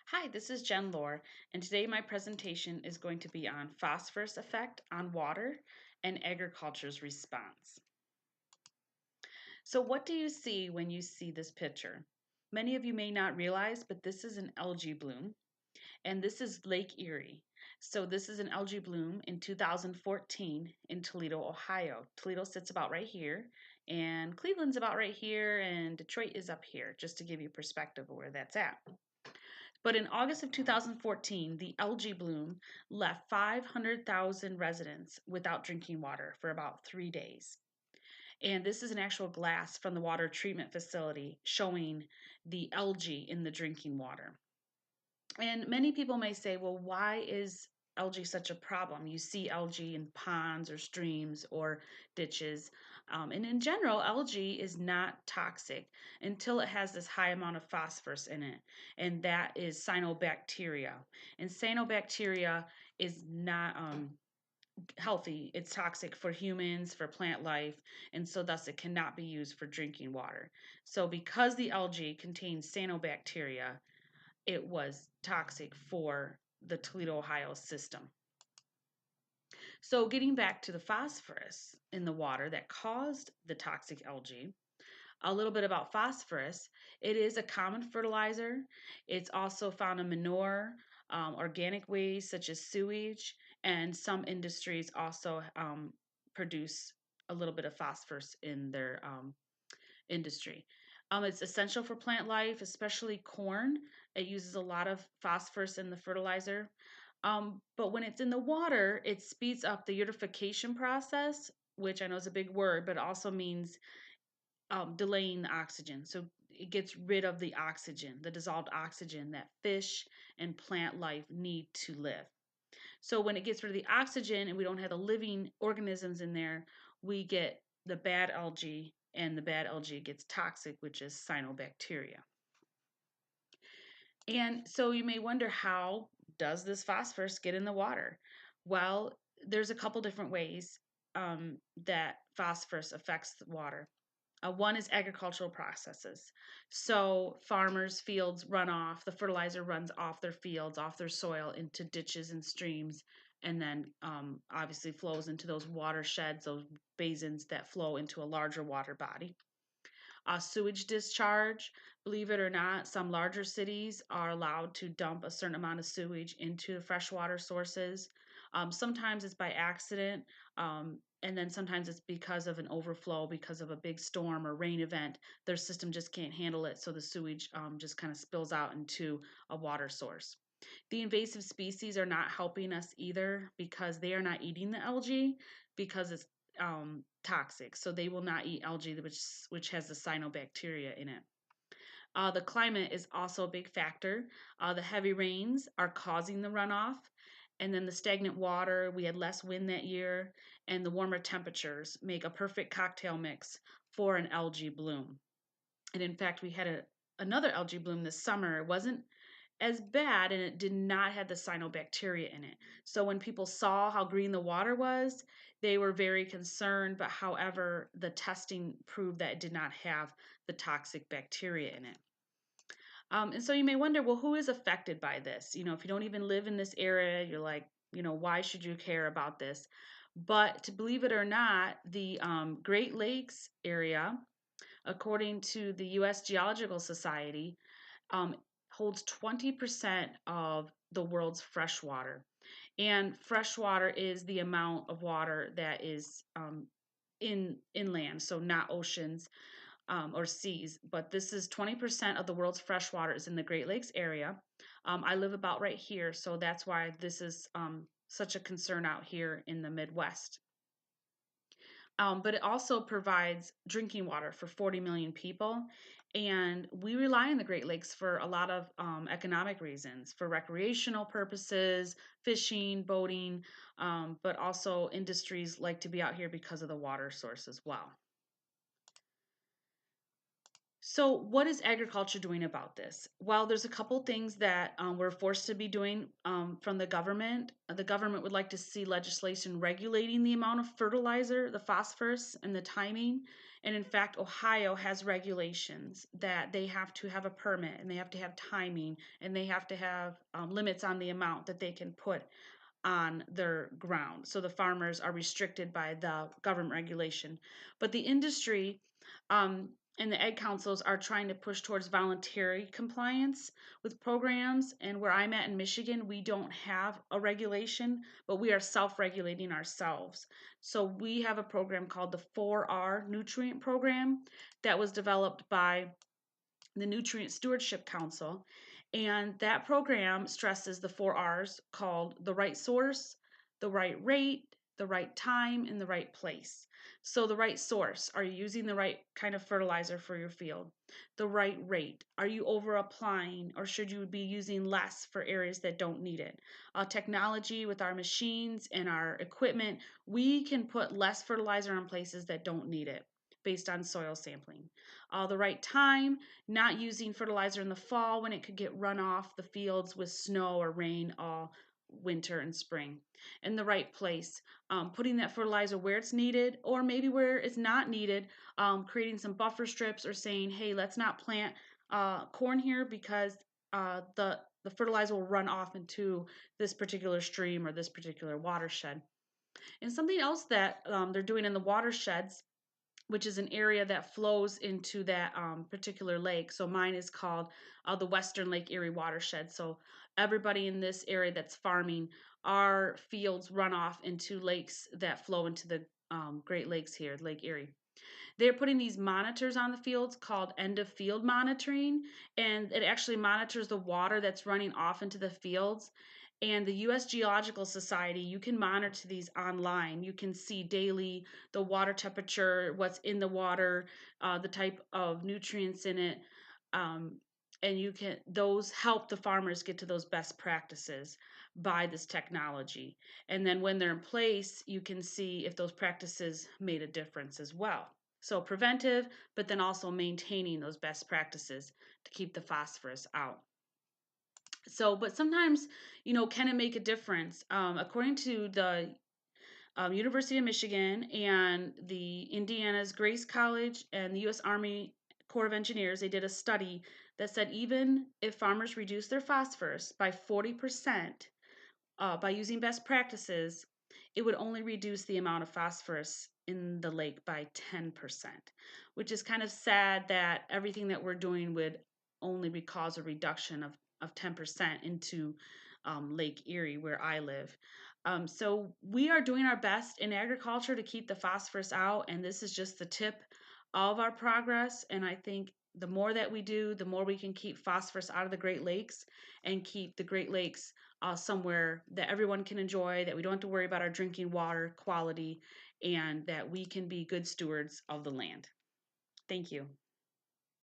Hi, this is Jen Lohr, and today my presentation is going to be on phosphorus effect on water and agriculture's response. So what do you see when you see this picture? Many of you may not realize, but this is an algae bloom, and this is Lake Erie. So this is an algae bloom in 2014 in Toledo, Ohio. Toledo sits about right here, and Cleveland's about right here, and Detroit is up here, just to give you perspective of where that's at. But in August of 2014, the algae bloom left 500,000 residents without drinking water for about 3 days. And this is an actual glass from the water treatment facility showing the algae in the drinking water. And many people may say, well, why is algae such a problem? You see algae in ponds or streams or ditches. And in general, algae is not toxic until it has this high amount of phosphorus in it. And that is cyanobacteria. And cyanobacteria is not healthy. It's toxic for humans, for plant life, and so thus it cannot be used for drinking water. So because the algae contains cyanobacteria, it was toxic for the Toledo, Ohio system. So, getting back to the phosphorus in the water that caused the toxic algae, a little bit about phosphorus. It is a common fertilizer. It's also found in manure, organic waste such as sewage, and some industries also produce a little bit of phosphorus in their industry. It's essential for plant life, especially corn. It uses a lot of phosphorus in the fertilizer. But when it's in the water, it speeds up the eutrophication process, which I know is a big word, but also means delaying the oxygen. So it gets rid of the oxygen, the dissolved oxygen that fish and plant life need to live. So when it gets rid of the oxygen and we don't have the living organisms in there, we get the bad algae, and the bad algae gets toxic, which is cyanobacteria. And so you may wonder, how does this phosphorus get in the water? Well, there's a couple different ways that phosphorus affects the water. One is agricultural processes. So farmers' fields run off, the fertilizer runs off their fields, off their soil into ditches and streams, and then obviously flows into those watersheds, those basins that flow into a larger water body. Sewage discharge, believe it or not, some larger cities are allowed to dump a certain amount of sewage into the freshwater sources. Sometimes it's by accident, and then sometimes it's because of an overflow, because of a big storm or rain event. Their system just can't handle it, so the sewage just kind of spills out into a water source. The invasive species are not helping us either, because they are not eating the algae because it's toxic. So they will not eat algae, which has the cyanobacteria in it. The climate is also a big factor. The heavy rains are causing the runoff. And then the stagnant water, we had less wind that year, and the warmer temperatures make a perfect cocktail mix for an algae bloom. And in fact, we had another algae bloom this summer. It wasn't as bad, and it did not have the cyanobacteria in it. So when people saw how green the water was, they were very concerned, but however, the testing proved that it did not have the toxic bacteria in it. And so you may wonder, well, who is affected by this? If you don't even live in this area, you're like, why should you care about this? But to believe it or not, the Great Lakes area, according to the U.S. Geological Society, um, holds 20% of the world's fresh water. And fresh water is the amount of water that is inland, so not oceans or seas. But this is 20% of the world's fresh water is in the Great Lakes area. I live about right here, so that's why this is such a concern out here in the Midwest. But it also provides drinking water for 40 million people. And we rely on the Great Lakes for a lot of economic reasons, for recreational purposes, fishing, boating, but also industries like to be out here because of the water source as well. So, what is agriculture doing about this? Well, there's a couple things that we're forced to be doing from the government. The government would like to see legislation regulating the amount of fertilizer, the phosphorus, and the timing. And in fact, Ohio has regulations that they have to have a permit, and they have to have timing, and they have to have limits on the amount that they can put on their ground. So the farmers are restricted by the government regulation. But the industry and the ag councils are trying to push towards voluntary compliance with programs. And where I'm at in Michigan, we don't have a regulation, but we are self regulating ourselves. So we have a program called the 4R Nutrient Program that was developed by the Nutrient Stewardship Council. And that program stresses the 4Rs called the right source, the right rate, the right time, and the right place. So, the right source, are you using the right kind of fertilizer for your field? The right rate, are you over applying, or should you be using less for areas that don't need it? Technology with our machines and our equipment, we can put less fertilizer on places that don't need it based on soil sampling. The right time, not using fertilizer in the fall when it could get run off the fields with snow or rain all winter and spring. In the right place, putting that fertilizer where it's needed, or maybe where it's not needed, creating some buffer strips, or saying, hey, let's not plant corn here because the fertilizer will run off into this particular stream or this particular watershed. And something else that they're doing in the watersheds, which is an area that flows into that particular lake. So mine is called the Western Lake Erie watershed. So everybody in this area that's farming, our fields run off into lakes that flow into the Great Lakes here, Lake Erie. They're putting these monitors on the fields called end of field monitoring, and it actually monitors the water that's running off into the fields. And the US Geological Society, you can monitor these online. You can see daily the water temperature, what's in the water, the type of nutrients in it. Um, and those help the farmers get to those best practices by this technology. And then when they're in place, you can see if those practices made a difference as well. So preventive, but then also maintaining those best practices to keep the phosphorus out. So, but sometimes, can it make a difference? According to the University of Michigan and the Indiana's Grace College and the U.S. Army Corps of Engineers, they did a study that said even if farmers reduce their phosphorus by 40%, by using best practices, it would only reduce the amount of phosphorus in the lake by 10%, which is kind of sad that everything that we're doing would only cause a reduction of 10% into Lake Erie, where I live. So we are doing our best in agriculture to keep the phosphorus out, and this is just the tip of our progress. And I think the more that we do, the more we can keep phosphorus out of the Great Lakes and keep the Great Lakes somewhere that everyone can enjoy, that we don't have to worry about our drinking water quality, and that we can be good stewards of the land. Thank you.